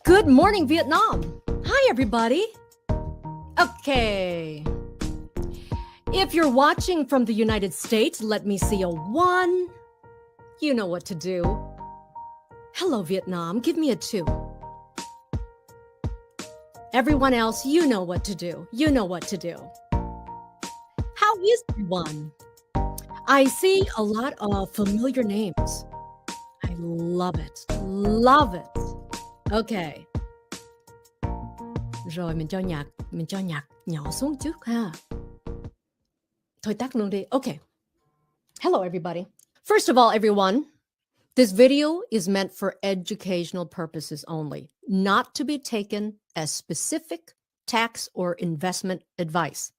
Good morning, Vietnam. Hi, everybody. Okay. If you're watching from the United States, let me see a 1. You know what to do. Hello, Vietnam. Give me a 2. Everyone else, you know what to do. You know what to do. How is everyone? I see a lot of familiar names. I love it. Love it. Okay. Rồi mình cho nhạc nhỏ xuống trước ha. Thôi tắt luôn đi. Okay. Hello, everybody. First of all, everyone, this video is meant for educational purposes only, not to be taken as specific tax or investment advice.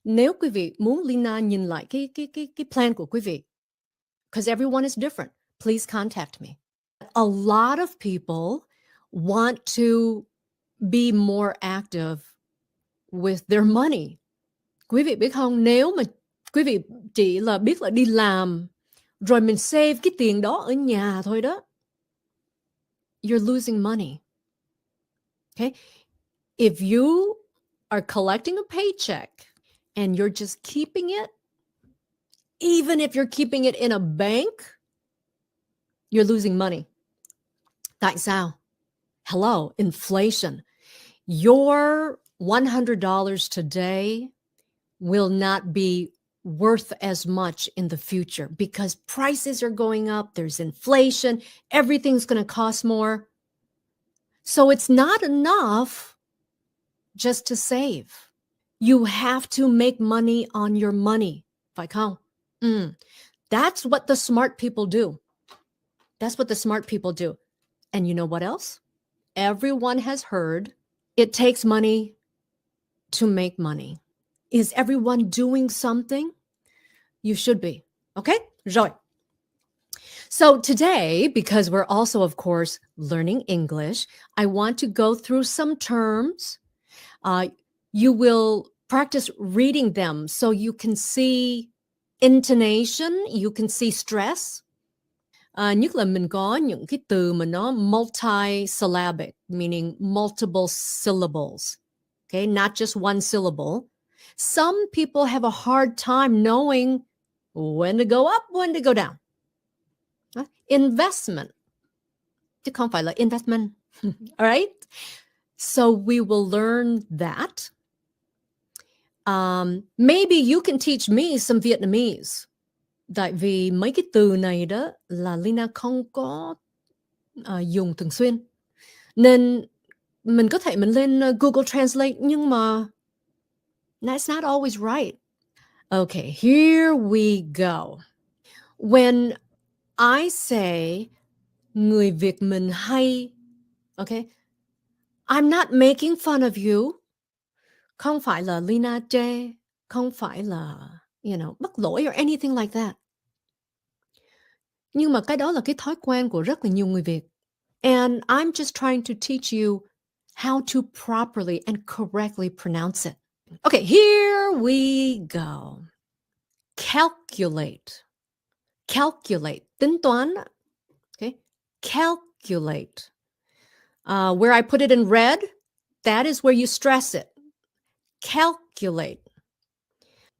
Nếu quý vị muốn Lina nhìn lại cái plan của quý vị, because everyone is different, please contact me. A lot of people want to be more active with their money. Quý vị biết không, nếu mà quý vị chỉ là biết là đi làm rồi mình save cái tiền đó ở nhà thôi đó, you're losing money. Okay? If you are collecting a paycheck and you're just keeping it, even if you're keeping it in a bank, you're losing money. Tại sao? Hello, inflation. Your $100 today will not be worth as much in the future because prices are going up, there's inflation, everything's going to cost more. So it's not enough just to save. You have to make money on your money. Phải không? That's what the smart people do. That's what the smart people do. And you know what else? Everyone has heard it takes money to make money. Is everyone doing something? You should be. Okay? Rồi. So today, because we're also, of course, learning English, I want to go through some terms. You will practice reading them so you can see intonation, you can see stress. Nhất là mình có những cái từ mà nó multi-syllabic, meaning multiple syllables. Okay, not just one syllable. Some people have a hard time knowing when to go up, when to go down. Investment. Chứ không phải là investment. All right? So we will learn that. Maybe you can teach me some Vietnamese. Tại vì mấy cái từ này đó là Lina không có dùng thường xuyên. Nên mình có thể mình lên Google Translate nhưng mà that's not always right. Okay, here we go. When I say người Việt mình hay, okay, I'm not making fun of you. Không phải là Lina chê, không phải là, bất lỗi or anything like that. Nhưng mà cái đó là cái thói quen của rất là nhiều người Việt. And I'm just trying to teach you how to properly and correctly pronounce it. Okay, here we go. Calculate. Calculate. Tính toán. Okay. Calculate. Where I put it in red, that is where you stress it. Calculate.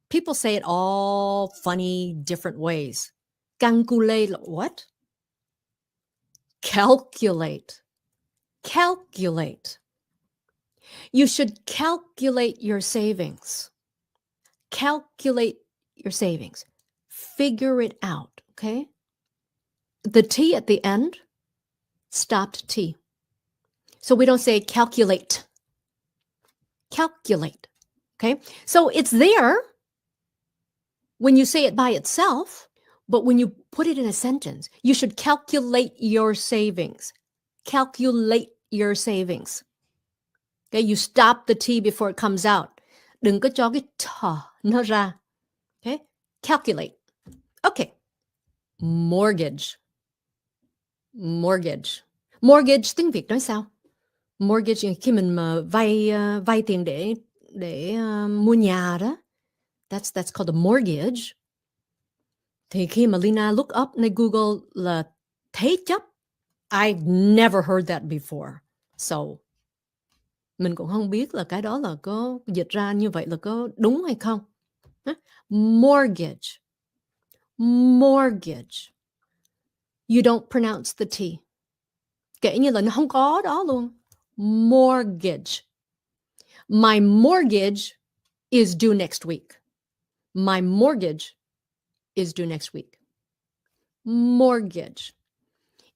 People say it all funny, different ways. Calculate, what? Calculate. Calculate. You should calculate your savings. Calculate your savings. Figure it out, okay? The T at the end, stopped T. So we don't say calculate. Calculate, okay? So it's there when you say it by itself, but when you put it in a sentence, you should calculate your savings. Calculate your savings. Okay, you stop the T before it comes out. Đừng có cho cái T nó ra. Okay, calculate. Okay, mortgage. Mortgage. Mortgage tiếng Việt nói sao? Mortgage khi mình mà vay tiền để mua nhà đó. That's called a mortgage. Thì khi mà Lina look upในGoogle là thế chấp. I've never heard that before. So, mình cũng không biết là cái đó là có dịch ra như vậy là có đúng hay không. Mortgage. Mortgage. You don't pronounce the T. Kể như là nó không có đó luôn. Mortgage. My mortgage is due next week. My mortgage is due next week. Mortgage.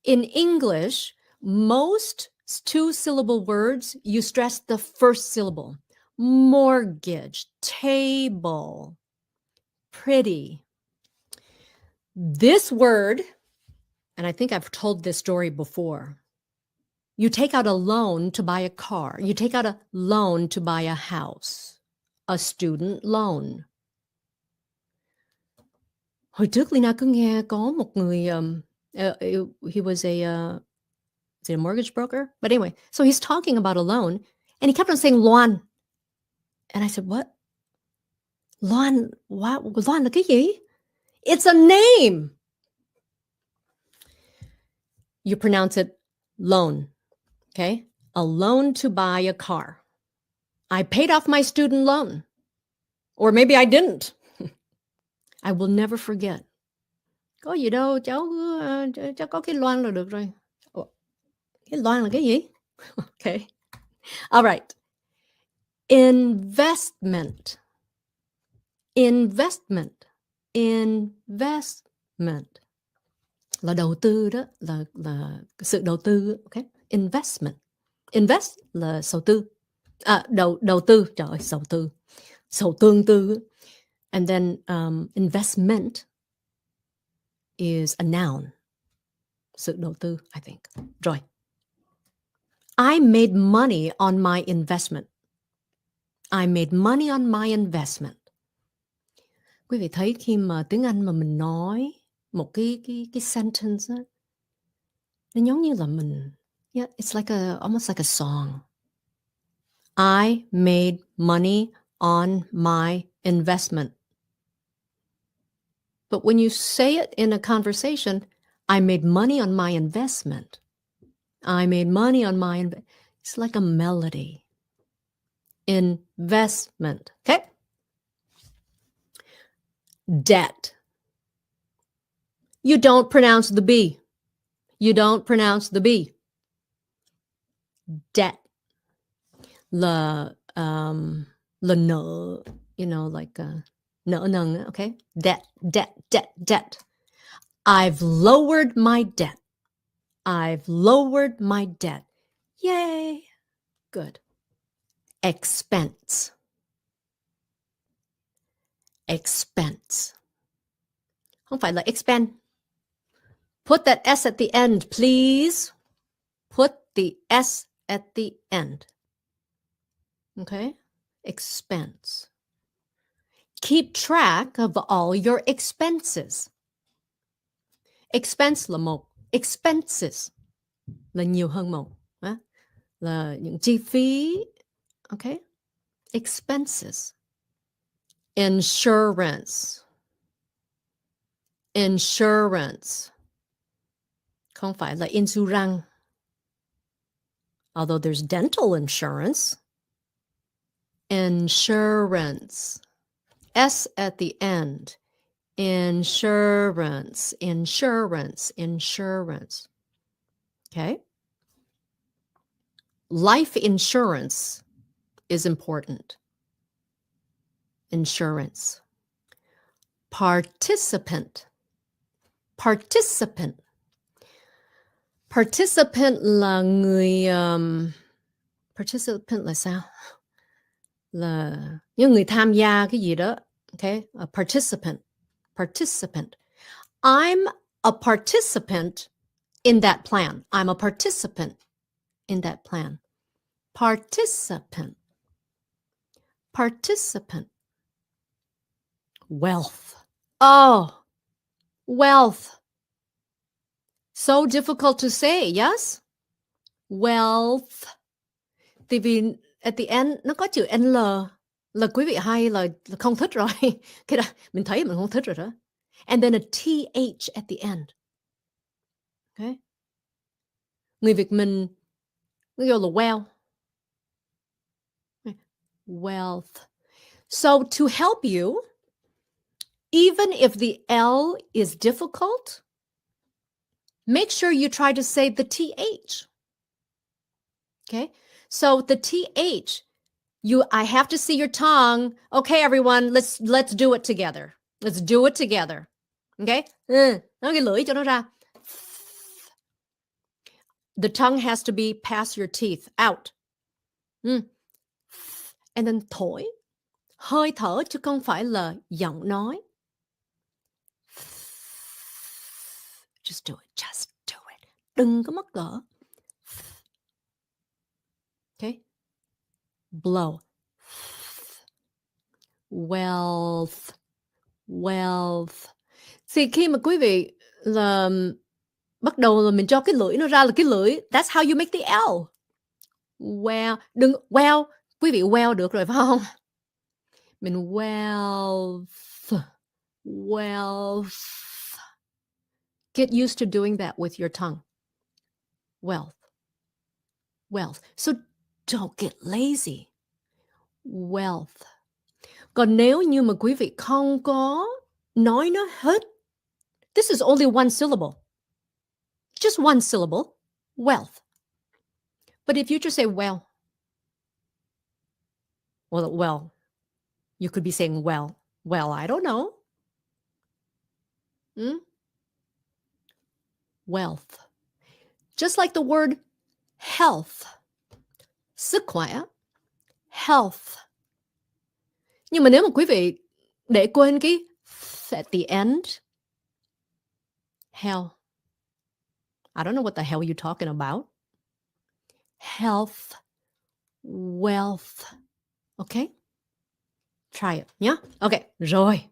In English, most two-syllable words, you stress the first syllable. Mortgage, table, pretty. This word, and I think I've told this story before, you take out a loan to buy a car. You take out a loan to buy a house. A student loan. Hồi trước Lina cứ nghe có một người, he was a mortgage broker? But anyway, so he's talking about a loan, and he kept on saying Loan. And I said, what? Loan? What? Loan là cái gì? It's a name. You pronounce it loan, okay? A loan to buy a car. I paid off my student loan. Or maybe I didn't. I will never forget. Có gì đâu, cháu có cái loan là được rồi. Cái loan là cái gì? Okay. All right. Investment. Investment. Investment. Là đầu tư đó, là sự đầu tư, okay? Investment. Invest là sầu tư. Đầu tư, trời ơi, sầu tư. Sầu tương tư. And then investment is a noun. Sự đầu tư, I think. Rồi. I made money on my investment. I made money on my investment. Quý vị thấy khi mà tiếng Anh mà mình nói một cái sentence đó, nó giống như là mình, yeah, it's like almost like a song. I made money on my investment. But when you say it in a conversation, I made money on my investment. I made money on my investment. It's like a melody. Investment. Okay? Debt. You don't pronounce the B. You don't pronounce the B. Debt. The nợ, you know, like nợ nần, okay? Debt, debt, debt, debt. I've lowered my debt. I've lowered my debt. Yay. Good. Expense. Expense. Không phải là expend. Put that S at the end, please. Put the S at the end. Okay? Expense. Keep track of all your expenses. Expense là một. Expenses là nhiều hơn một. Là những chi phí. Okay? Expenses. Insurance. Insurance. Không phải là insurance. Although there's dental insurance. Insurance. S at the end. Insurance. Insurance. Insurance. Okay? Life insurance is important. Insurance. Participant. Participant. Participant là người participant là sao? Là những người tham gia cái gì đó. Okay? A participant. Participant. I'm a participant in that plan. I'm a participant in that plan. Participant. Participant. Wealth. Oh, wealth. So difficult to say, yes? Wealth. Tại vì at the end nó có chữ N là quý vị hay là không thích rồi. Cái đó mình thấy mình không thích rồi đó. And then a TH at the end. Okay? Người Việt mình We go the well. Wealth. So to help you, even if the L is difficult, make sure you try to say the TH. Okay. So the TH, I have to see your tongue. Okay, everyone, let's do it together. Let's do it together. Okay. Nói cái lưỡi cho nó ra. The tongue has to be past your teeth, out. And then thổi. Hơi thở chứ không phải là giọng nói. Just do it. Just do it. Đừng có mất cỡ. Okay. Blow. Wealth. Wealth. Thì khi mà quý vị là bắt đầu là mình cho cái lưỡi nó ra là cái lưỡi. That's how you make the L. Well. Đừng, well. Quý vị well được rồi phải không? Mình wealth. Wealth. Get used to doing that with your tongue. Wealth. Wealth. So don't get lazy. Wealth. Còn nếu như mà quý vị không có nói nó hết, this is only one syllable. Just one syllable. Wealth. But if you just say well, you could be saying well, I don't know. Wealth. Just like the word health. Sức khỏe. Health. Nhưng mà nếu mà quý vị để quên cái at the end, hell. I don't know what the hell you're talking about. Health. Wealth. Okay? Try it. Yeah? Okay. Rồi.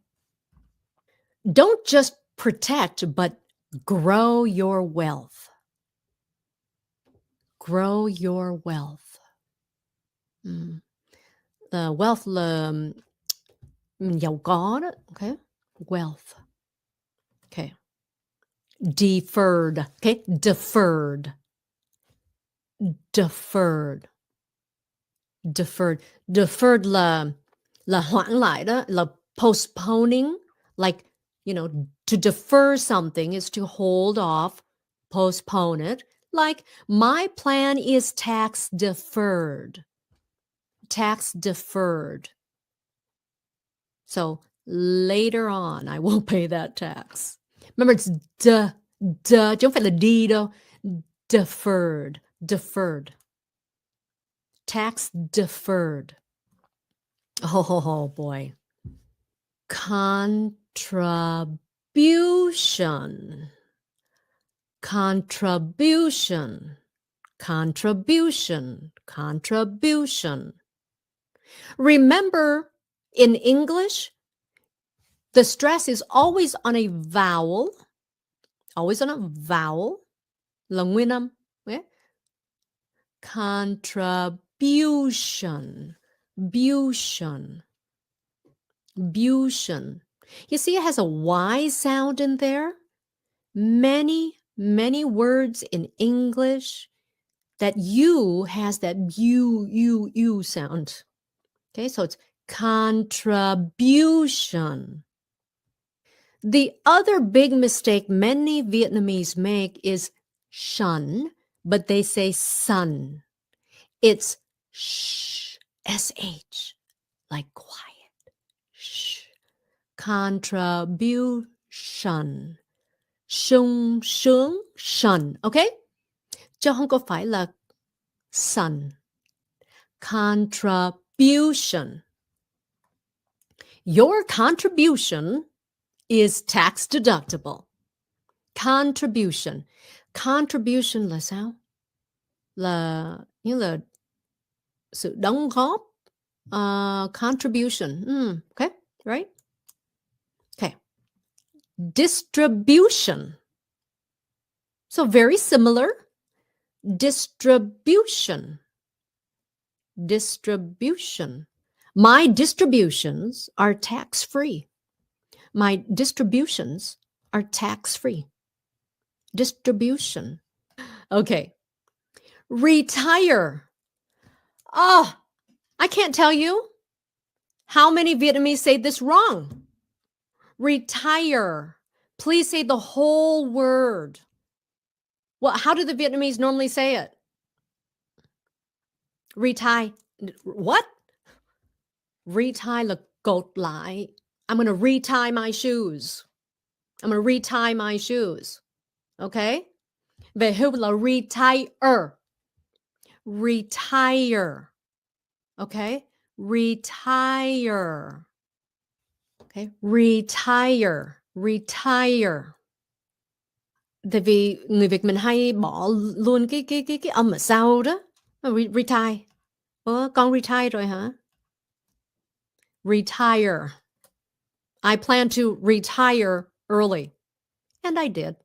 Don't just protect, but grow your wealth. Grow your wealth. The wealth là giàu có đó. Okay? Wealth. Okay. Deferred. Okay? Deferred. Deferred. Deferred. Deferred là hoãn lại đó, là postponing, like, to defer something is to hold off, postpone it. Like, my plan is tax deferred. Tax deferred. So later on, I will pay that tax. Remember, it's chứ không phải là đi đâu. Deferred. Deferred. Tax deferred. Oh boy. Contribution. Contribution. Contribution. Contribution. Remember, in English, the stress is always on a vowel. Always on a vowel. Là nguyên âm. Okay? Contribution. Bution. Bution. You see, it has a Y sound in there. Many, many words in English that U has that U sound. Okay, so it's contribution. The other big mistake many Vietnamese make is shun, but they say sun. It's sh, sh, like quiet. Sh. Contribution. Sung, sướng, shun. Okay? Chứ không có phải là sun. Contribution. Your contribution is tax deductible. Contribution. Contribution là sao? Là như là sự đóng góp. Contribution. Okay, right? Okay. Distribution. So very similar. Distribution. Distribution. My distributions are tax-free. My distributions are tax-free. Distribution. Okay. Retire. Oh, I can't tell you how many Vietnamese say this wrong. Retire. Please say the whole word. Well, how do the Vietnamese normally say it? Retire. What? Retie là cột lại. I'm going to retie my shoes. I'm going to retie my shoes. Okay? Về hưu là retire. Retire. Okay? Retire. Okay? Retire. Retire. Tại vì người Việt mình hay bỏ luôn cái âm ở sau đó. Retire. Con retire rồi hả? Retire. I plan to retire early. And I did.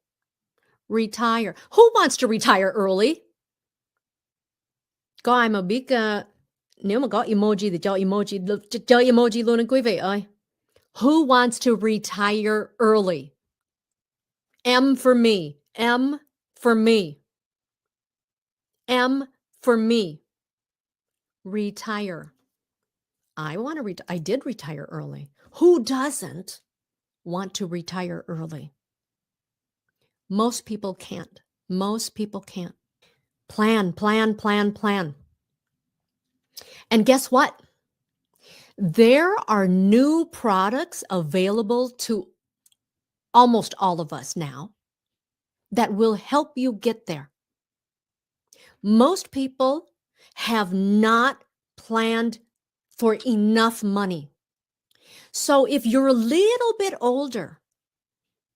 Retire. Who wants to retire early? Có ai mà biết nếu mà có emoji thì cho emoji luôn anh quý vị ơi. Who wants to retire early? M for me. M for me. M for me. Retire. I want to I did retire early. Who doesn't want to retire early? Most people can't. Most people can't. Plan, plan, plan, plan. And guess what? There are new products available to almost all of us now that will help you get there. Most people have not planned for enough money. So if you're a little bit older,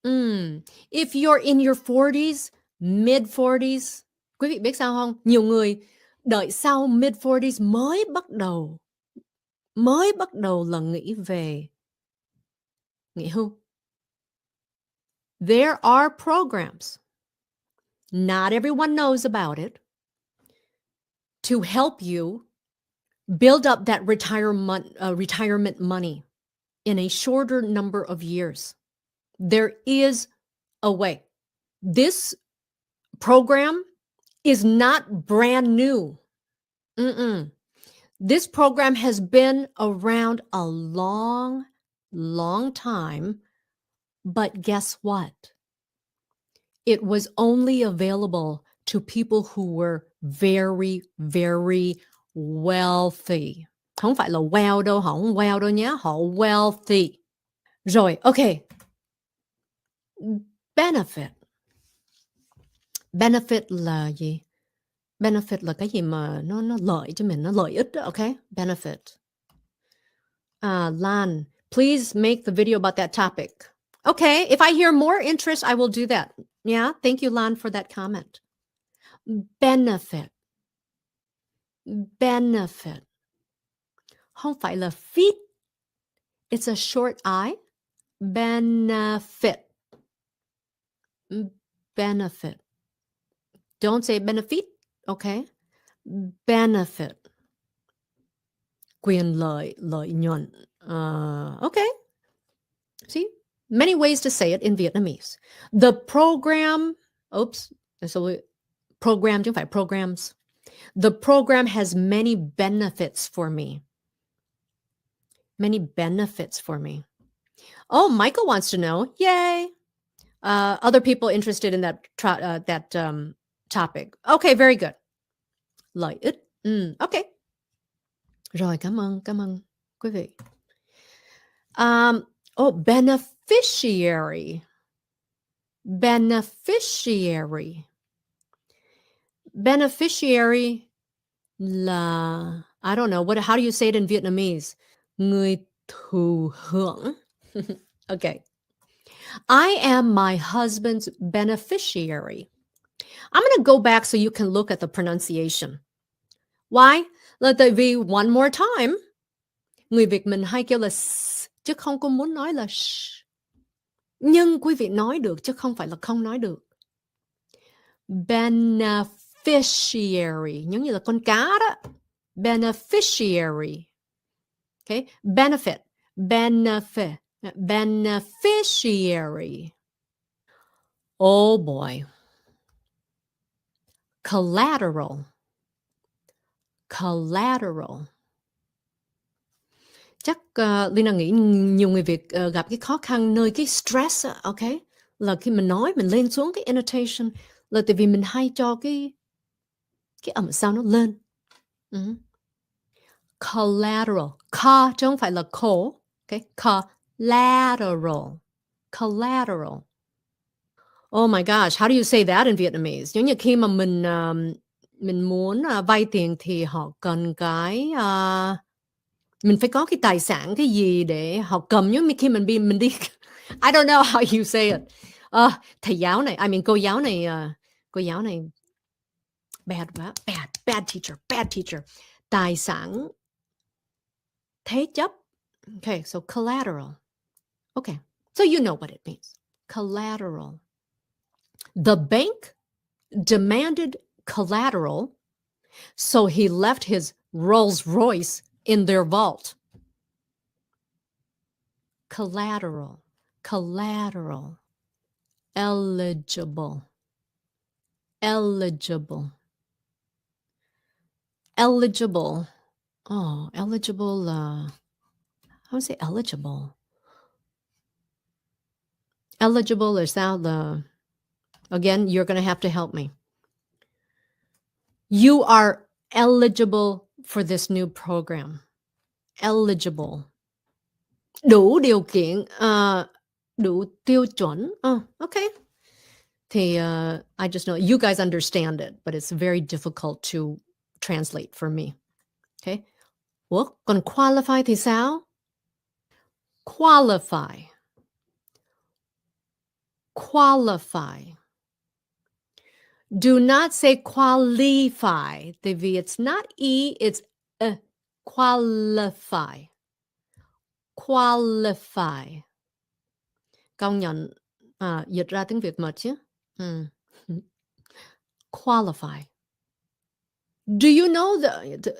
if you're in your 40s, mid 40s, quý vị biết sao không? Nhiều người đợi sau mid 40s mới bắt đầu là nghĩ về nghỉ hưu. There are programs, not everyone knows about it, to help you build up that retirement money in a shorter number of years. There is a way. This program is not brand new. This program has been around a long, long time, but guess what? It was only available to people who were very, very wealthy. Không phải là well đâu, họ không well đâu nhé, họ wealthy. Rồi, okay. Benefit. Benefit là gì? Benefit là cái gì mà nó lợi cho mình, nó lợi ích đó, okay? Benefit. Lan, please make the video about that topic. Okay, if I hear more interest, I will do that. Yeah, thank you, Lan, for that comment. Benefit. Benefit. Không phải là fit. It's a short I. Benefit. Benefit. Don't say benefit, okay? Benefit. Quyền lợi, lợi nhuận. Okay. See? Many ways to say it in Vietnamese. The program, program chứ không phải programs. The program has many benefits for me. Many benefits for me. Oh, Michael wants to know. Yay. Other people interested in that topic. Okay, very good. Lợi ích. Okay. Rồi, cảm ơn quý vị. Beneficiary. Beneficiary. Beneficiary là, I don't know, how do you say it in Vietnamese? Người thụ hưởng. Okay. I am my husband's beneficiary. I'm going to go back so you can look at the pronunciation. Why? Là tại vì one more time, người Việt mình hay kêu là s, chứ không có muốn nói là sh. Nhưng quý vị nói được chứ không phải là không nói được. Beneficiary, giống như là con cá đó. Beneficiary. Okay? Benefit. Benefit. Beneficiary. Oh boy. Collateral. Collateral. Chắc Lina nghĩ nhiều người Việt gặp cái khó khăn nơi cái stress, ok? Là khi mình nói, mình lên xuống cái intonation là tại vì mình hay cho cái âm sao nó lên. Collateral. Chứ không phải là co. Ok? Collateral. Collateral. Oh my gosh, how do you say that in Vietnamese? Giống như khi mà mình muốn vay tiền thì họ cần cái mình phải có cái tài sản cái gì để họ cầm, giống như khi mình đi I don't know how you say it. Thầy giáo này, cô giáo này bad quá, bad teacher. Tài sản thế chấp. Okay, so collateral. Okay, so you know what it means. Collateral. The bank demanded collateral, so he left his Rolls Royce in their vault. Collateral. Eligible. Oh, eligible. How do you say eligible? Eligible is now again, you're going to have to help me. You are eligible for this new program. Eligible. Đủ điều kiện, đủ tiêu chuẩn. Okay. Thì I just know you guys understand it, but it's very difficult to translate for me. Okay. Ủa, còn qualify thì sao? Qualify. Do not say qualify. Tại vì it's not E, it's qualify. Công nhận dịch ra tiếng Việt mệt chứ. Qualify. Do you know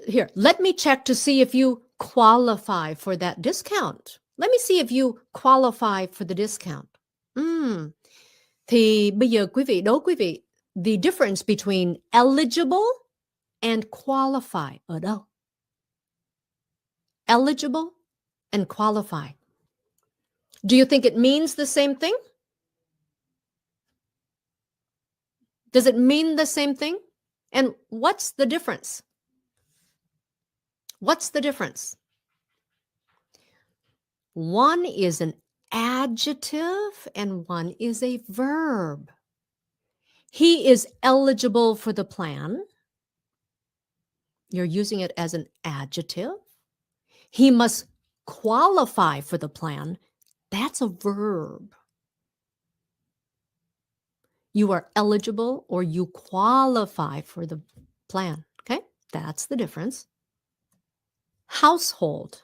here, let me check to see if you qualify for that discount. Let me see if you qualify for the discount. Thì bây giờ đố quý vị, the difference between eligible and qualify ở đâu? Eligible and qualify. Do you think it means the same thing? Does it mean the same thing? And what's the difference? What's the difference? One is an adjective and one is a verb. He is eligible for the plan. You're using it as an adjective. He must qualify for the plan. That's a verb. You are eligible or you qualify for the plan. Okay, that's the difference. Household.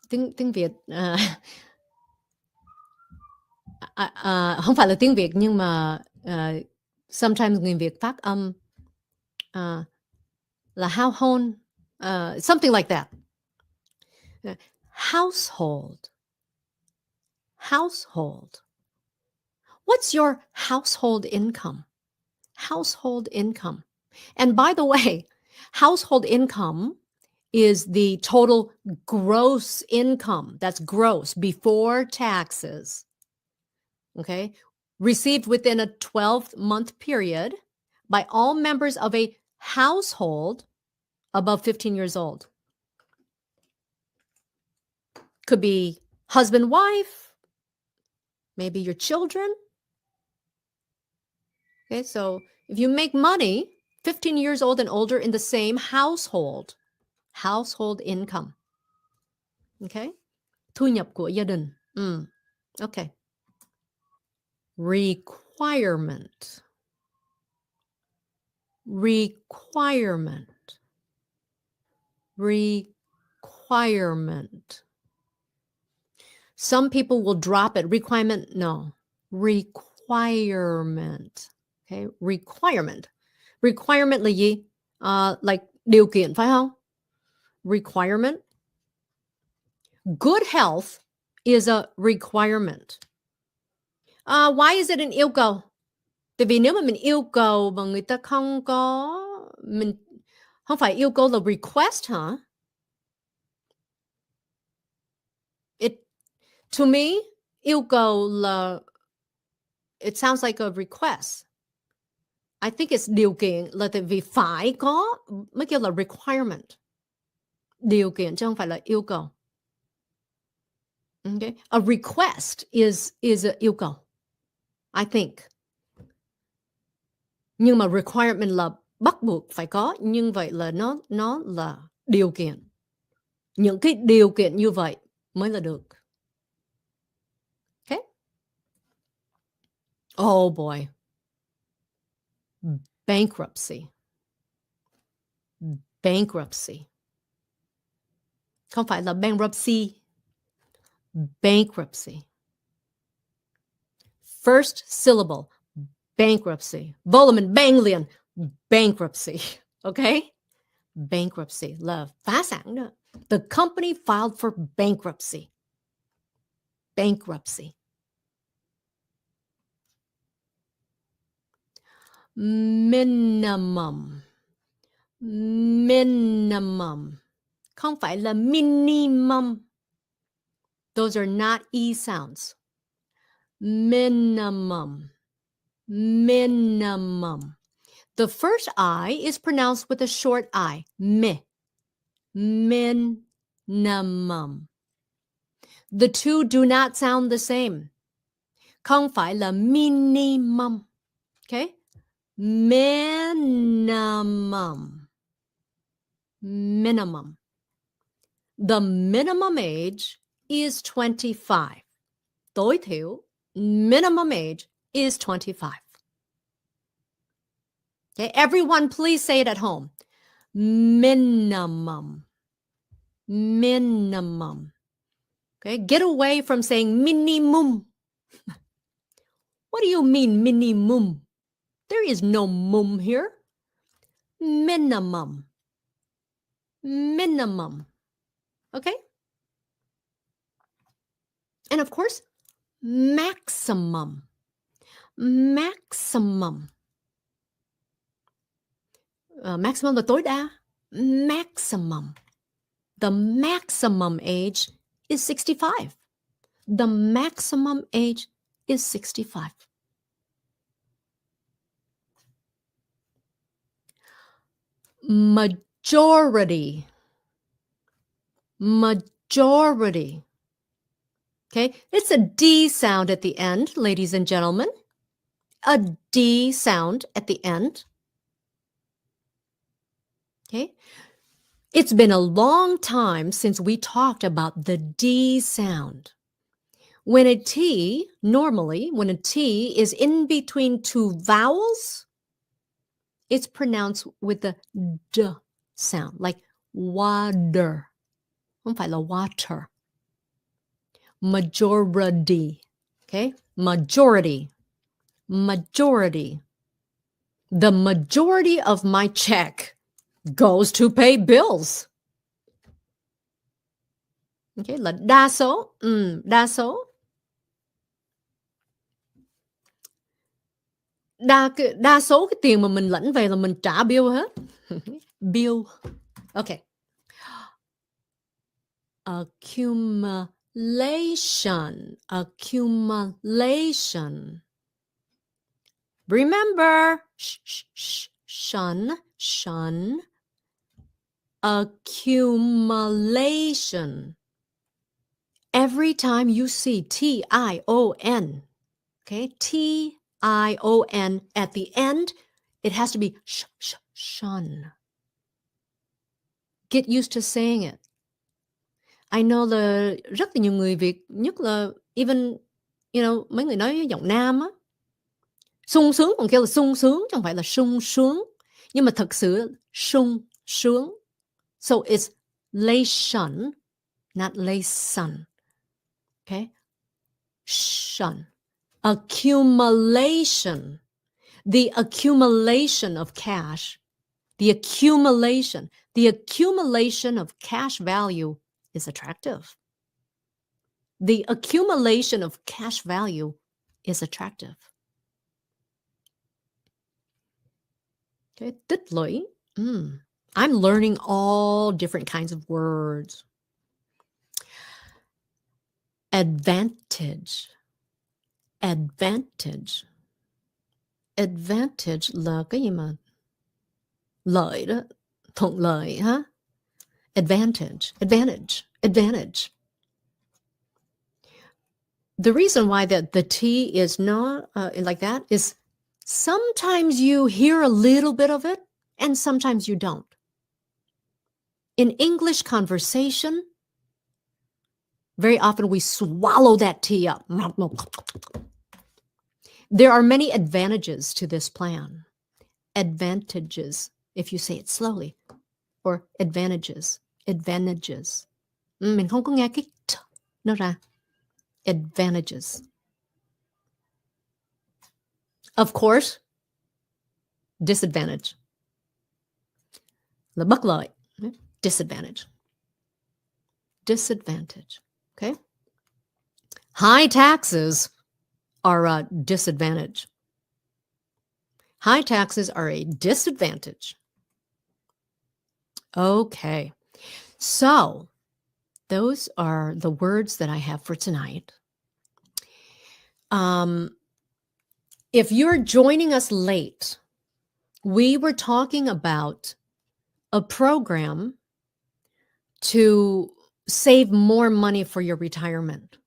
Tiếng Việt không phải là tiếng Việt nhưng mà sometimes người Việt phát âm là hao hôn, something like that. Household. What's your household income? And by the way, household income is the total gross income. That's gross before taxes. Okay? Received within a 12-month period by all members of a household above 15 years old. Could be husband, wife, maybe your children. Okay, so if you make money 15 years old and older in the same household income. Okay? Thu nhập của gia đình. Okay. Requirement. Some people will drop it. Requirement, no. Requirement. Okay, requirement là gì? Like điều kiện, phải không? Requirement. Good health is a requirement. Why is it an yêu cầu? Tại vì nếu mà mình yêu cầu mà người ta không có, mình không phải yêu cầu là request hả? To me, yêu cầu là it sounds like a request. I think it's điều kiện, là tại vì phải có, mới kêu là requirement. Điều kiện chứ không phải là yêu cầu. Okay. A request is a yêu cầu, I think. Nhưng mà requirement là bắt buộc phải có, nhưng vậy là nó là điều kiện. Những cái điều kiện như vậy mới là được. Okay. Oh boy. Bankruptcy. Bankruptcy. Không phải là bankruptcy. Bankruptcy. First syllable. Bankruptcy. Vô là mình bang liền. Bankruptcy. Okay? Bankruptcy là phá sản đó. The company filed for bankruptcy. Bankruptcy. Minimum. Minimum. Không phải là minimum. Those are not E sounds. Minimum. Minimum. The first I is pronounced with a short I. Me. Minimum. The two do not sound the same. Không phải là minimum. Okay? Minimum. Minimum. The minimum age is 25. Tối thiểu, minimum age is 25. Okay, everyone please say it at home. Minimum. Minimum. Okay, get away from saying minimum. What do you mean minimum? There is no mum here. Minimum. Minimum. Okay? And of course, maximum. Maximum. Maximum là tối đa. Maximum. The maximum age is 65. The maximum age is 65. Majority. Majority. Okay, it's a D sound at the end, ladies and gentlemen. A D sound at the end. Okay, it's been a long time since we talked about the D sound. When a T, normally, when a T is in between two vowels, it's pronounced with the D sound, like water. Không phải là water. Majority. Okay? Majority. Majority. The majority of my check goes to pay bills. Okay, là đa số. Đa số. Đa số cái tiền mà mình lãnh về là mình trả bill hết. Bill. Okay. Accumulation. Accumulation. Remember, shun. Accumulation. Every time you see T-I-O-N, okay, T-I-O-N at the end, it has to be shun. Get used to saying it. I know là rất là nhiều người Việt, nhất là even, mấy người nói giọng Nam á, sung sướng còn kêu là sung sướng, chứ không phải là sung sướng. Nhưng mà thật sự sung sướng. So it's lation, not lation. Okay? Shun. Accumulation. The accumulation of cash. The accumulation of cash value is attractive. The accumulation of cash value is attractive. Okay, tích lũy. I'm learning all different kinds of words. Advantage. Advantage. Advantage là cái gì mà lợi đó, thuận lợi ha? Advantage, advantage, advantage. The reason why the T is not like that is sometimes you hear a little bit of it and sometimes you don't. In English conversation, very often we swallow that T up. There are many advantages to this plan. Advantages, if you say it slowly, or advantages, advantages. Mình không có nghe cái t nó ra. Advantages. Of course, disadvantage. Là bất lợi. Disadvantage. Disadvantage. Okay? High taxes are a disadvantage. High taxes are a disadvantage. Okay. So, those are the words that I have for tonight. If you're joining us late, we were talking about a program to save more money for your retirement.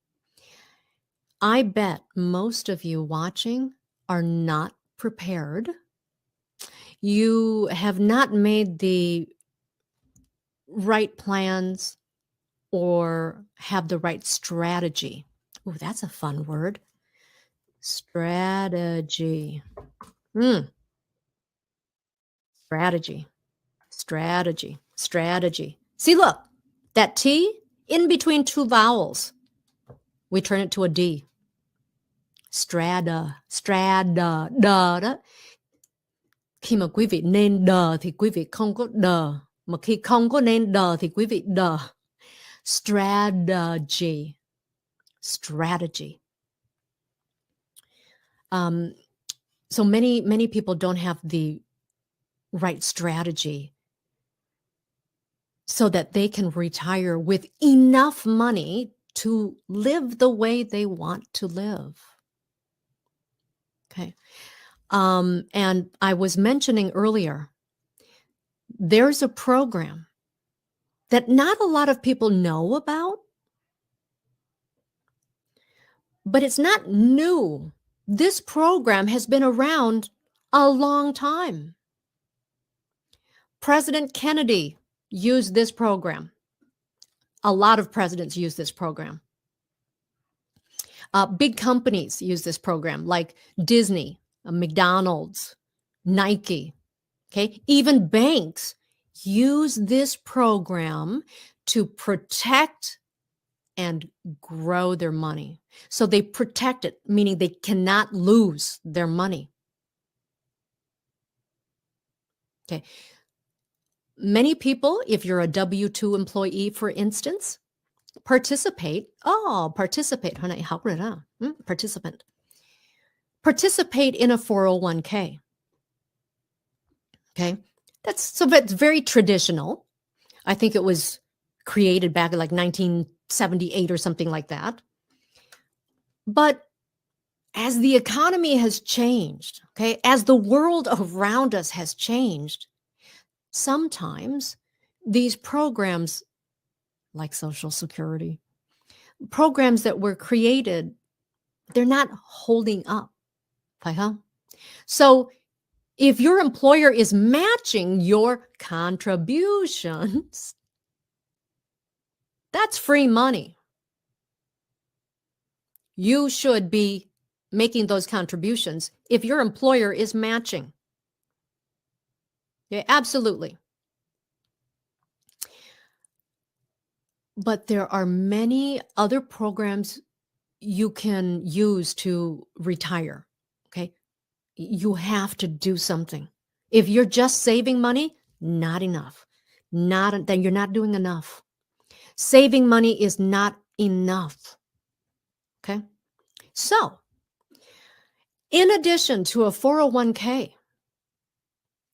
I bet most of you watching are not prepared. You have not made the right plans or have the right strategy. Oh, that's a fun word. Strategy. Strategy. Strategy. Strategy. See, look, that T in between two vowels, we turn it to a D. Strata. Strata. Đờ đó. Khi mà quý vị nên đờ thì quý vị không có đờ. Mà khi không có nên đờ thì quý vị đờ. Strategy. Strategy. So many people don't have the right strategy so that they can retire with enough money to live the way they want to live. Okay. And I was mentioning earlier, there's a program that not a lot of people know about, but it's not new. This program has been around a long time. President Kennedy used this program. A lot of presidents use this program. Big companies use this program, like Disney, McDonald's, Nike. Okay, even banks use this program to protect and grow their money. So they protect it, meaning they cannot lose their money. Okay. Many people, if you're a W-2 employee, for instance, participate. Participate. Hồi nãy học rồi đó. Participant. Participate in a 401k. Okay. That's very traditional. I think it was created back in like 1978 or something like that. But as the economy has changed, okay, as the world around us has changed, sometimes these programs like Social Security, programs that were created, they're not holding up. Phải không? So if your employer is matching your contributions, that's free money. You should be making those contributions if your employer is matching. Yeah, absolutely. But there are many other programs you can use to retire. Okay. You have to do something. If you're just saving money, not enough. Then you're not doing enough. Saving money is not enough. Okay. So In addition to a 401k,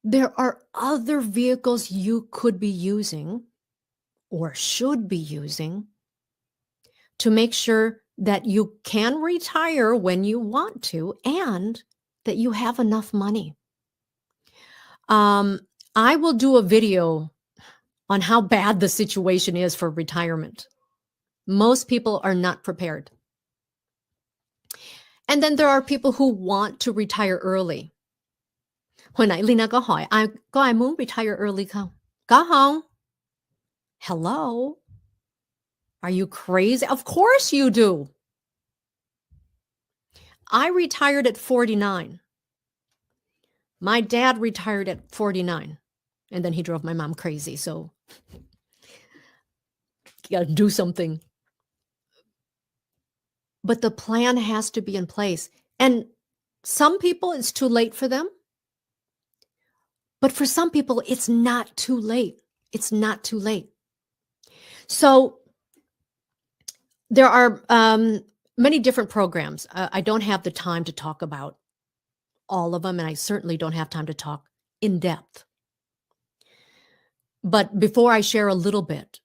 there are other vehicles you could be using or should be using to make sure that you can retire when you want to and that you have enough money. I will do a video on how bad the situation is for retirement. Most people are not prepared. And then there are people who want to retire early. Hồi nãy Lina có hỏi có ai muốn retire early không? Có không? Hello? Are you crazy? Of course you do. I retired at 49. My dad retired at 49. And then he drove my mom crazy. So you got to do something. But the plan has to be in place. And some people, it's too late for them. But for some people, it's not too late. It's not too late. So there are many different programs. I don't have the time to talk about all of them, and I certainly don't have time to talk in depth. But before I share a little bit,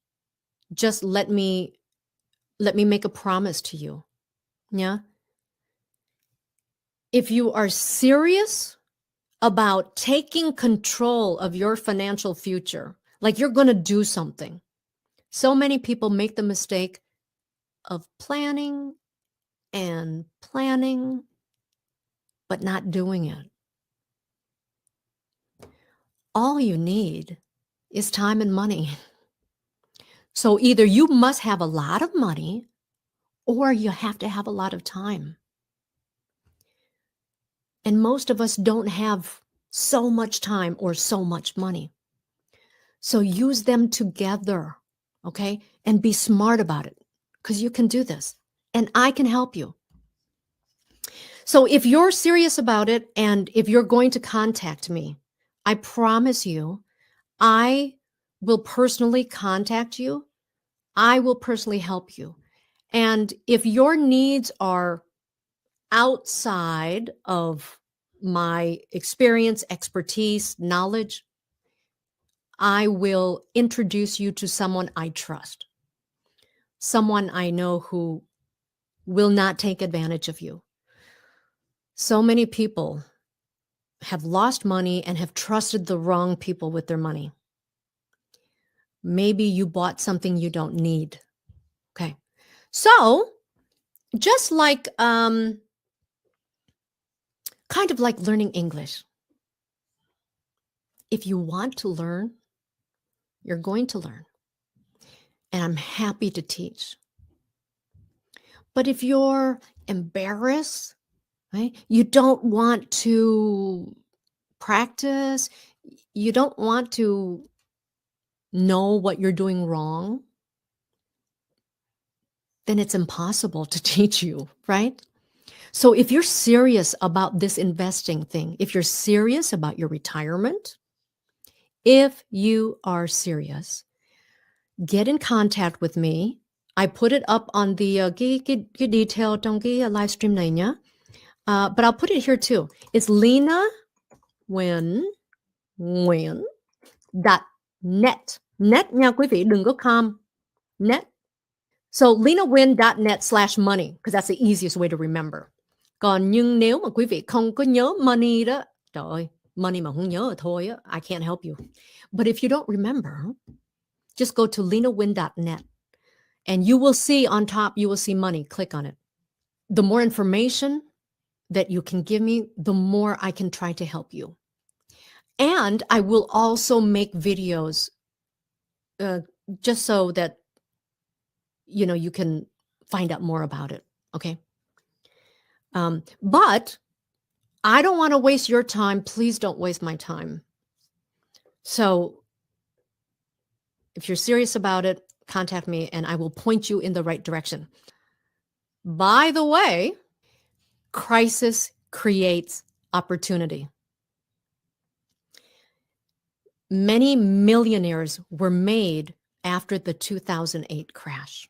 just let me make a promise to you. Yeah. If you are serious about taking control of your financial future, like you're going to do something, so many people make the mistake of planning and planning, but not doing it. All you need is time and money. So either you must have a lot of money or you have to have a lot of time. And most of us don't have so much time or so much money. So use them together, okay? And be smart about it because you can do this and I can help you. So if you're serious about it and if you're going to contact me, I promise you, I will personally contact you. I will personally help you. And if your needs are outside of my experience, expertise, knowledge, I will introduce you to someone I trust, someone I know who will not take advantage of you. So many people have lost money and have trusted the wrong people with their money. Maybe you bought something you don't need. Okay. So just like, kind of like learning English. If you want to learn, you're going to learn. And I'm happy to teach. But if you're embarrassed, right? You don't want to practice, you don't want to know what you're doing wrong, then it's impossible to teach you, right? So if you're serious about this investing thing, if you're serious about your retirement, if you are serious, get in contact with me. I put it up on the cái detail trong cái live stream này nhá. But I'll put it here too. It's linawin.net. Net nha quý vị, đừng có com. Net. So linawin.net/money, because that's the easiest way to remember. Còn nhưng nếu mà quý vị không có nhớ money đó, trời ơi, money mà không nhớ rồi thôi á, I can't help you. But if you don't remember, just go to linawin.net and you will see on top, you will see money. Click on it. The more information that you can give me, the more I can try to help you. And I will also make videos just so that, you know, you can find out more about it. Okay. But I don't want to waste your time. Please don't waste my time. So if you're serious about it, contact me and I will point you in the right direction. By the way, crisis creates opportunity. Many millionaires were made after the 2008 crash.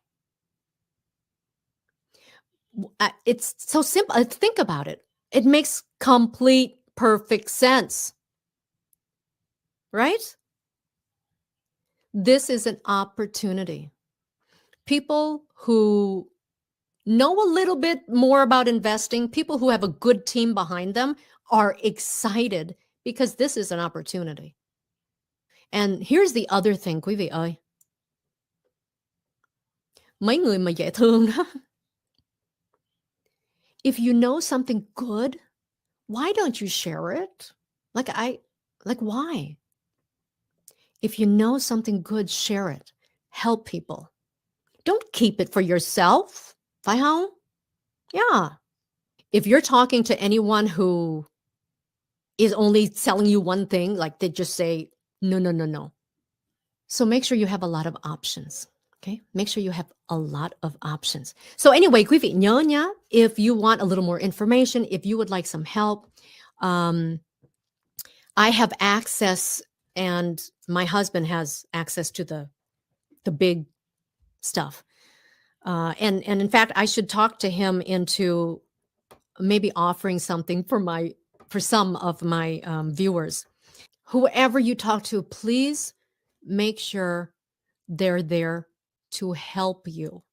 It's so simple. Think about it. It makes complete, perfect sense, right? This is an opportunity. People who know a little bit more about investing, people who have a good team behind them are excited because this is an opportunity. And here's the other thing, quý vị ơi. Mấy người mà dễ thương đó. If you know something good, why don't you share it? Like why? If you know something good, share it. Help people. Don't keep it for yourself. Phải không? Yeah. If you're talking to anyone who is only selling you one thing, like they just say, no, no, no, no. So make sure you have a lot of options. Okay. Make sure you have a lot of options. So anyway, quý vị nhớ nhá, if you want a little more information, if you would like some help, I have access, and my husband has access to the big stuff. And in fact, I should talk to him into maybe offering something for some of my viewers. Whoever you talk to, please make sure they're there to help you.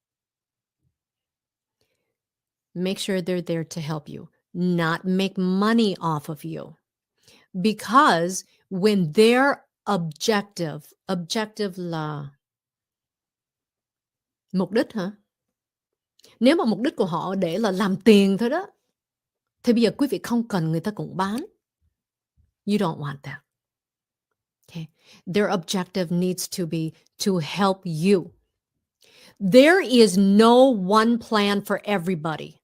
Make sure they're there to help you, not make money off of you. Because when their objective là mục đích hả? Nếu mà mục đích của họ để là làm tiền thôi đó, thì bây giờ quý vị không cần người ta cũng bán. You don't want that. Okay. Their objective needs to be to help you. There is no one plan for everybody.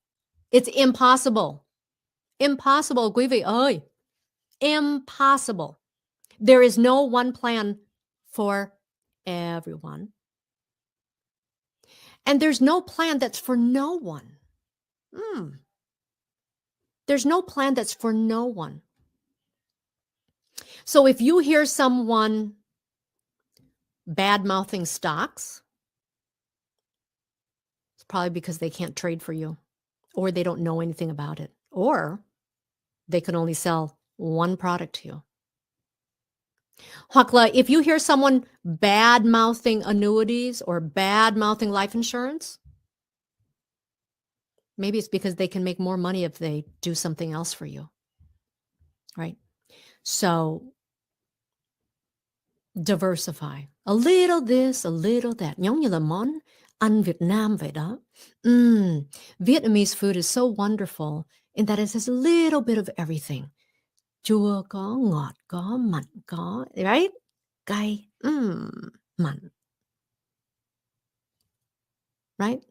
It's impossible. Impossible, quý vị ơi. Impossible. There is no one plan for everyone. And there's no plan that's for no one. There's no plan that's for no one. So if you hear someone bad-mouthing stocks, it's probably because they can't trade for you, or they don't know anything about it, or they can only sell one product to you. Hoặc là if you hear someone bad-mouthing annuities or bad-mouthing life insurance, maybe it's because they can make more money if they do something else for you, right? So diversify. A little this, a little that. Giống như là món ăn Việt Nam vậy đó. Vietnamese food is so wonderful in that it has a little bit of everything. Chua có, ngọt có, mặn có, right? Cay, mặn. Right?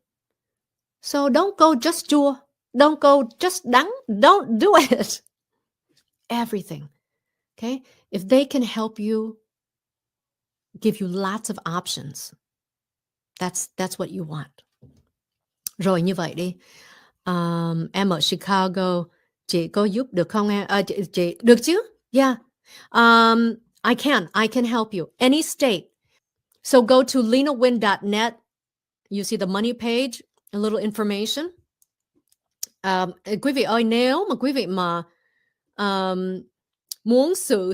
So don't go just chua. Don't go just đắng. Don't do it. Everything. Okay? If they can help you, give you lots of options, that's what you want. Rồi như vậy đi. Em ở Chicago, chị có giúp được không em? Chị được chứ? Yeah. I can help you. Any state. So go to lenawin.net. You see the money page, a little information. Quý vị ơi, nếu mà quý vị mà muốn sự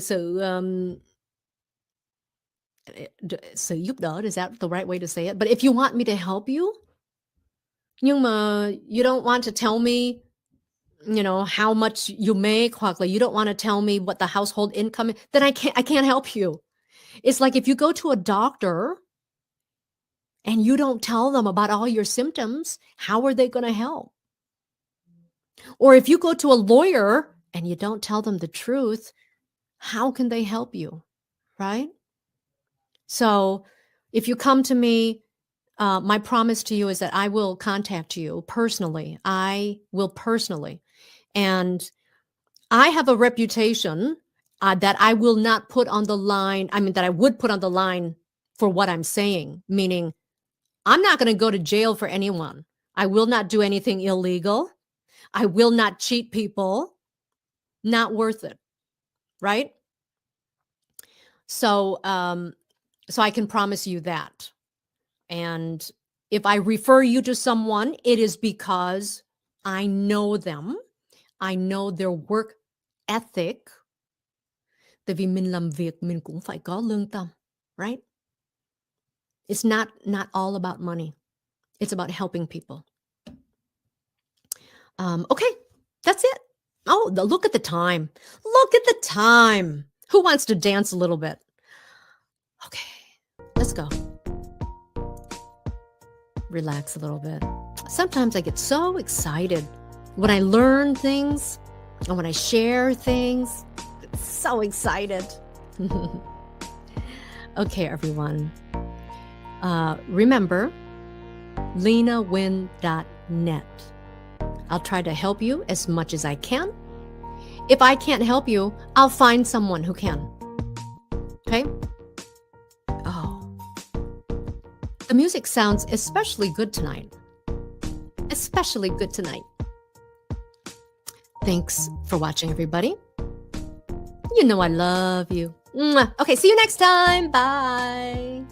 giúp đỡ, is that the right way to say it? But if you want me to help you, nhưng mà you don't want to tell me, you know, how much you make, hoặc là you don't want to tell me what the household income is, then I can't help you. It's like if you go to a doctor and you don't tell them about all your symptoms, how are they going to help? Or if you go to a lawyer and you don't tell them the truth, how can they help you? Right? So if you come to me, my promise to you is that I will contact you personally. I will personally. And I have a reputation that I will not put on the line. I mean, that I would put on the line for what I'm saying, meaning I'm not going to go to jail for anyone. I will not do anything illegal. I will not cheat people. Not worth it. Right? So, so I can promise you that. And if I refer you to someone, it is because I know them. I know their work ethic. Tại vì mình làm việc mình cũng phải có lương tâm, right? It's not all about money. It's about helping people. Okay, that's it. Oh, look at the time. Look at the time. Who wants to dance a little bit? Okay, let's go. Relax a little bit. Sometimes I get so excited when I learn things and when I share things. So excited. Okay, everyone. Remember, lenawin.net. I'll try to help you as much as I can. If I can't help you, I'll find someone who can. Okay? Oh. The music sounds especially good tonight. Especially good tonight. Thanks for watching, everybody. You know I love you. Mwah. Okay, see you next time. Bye.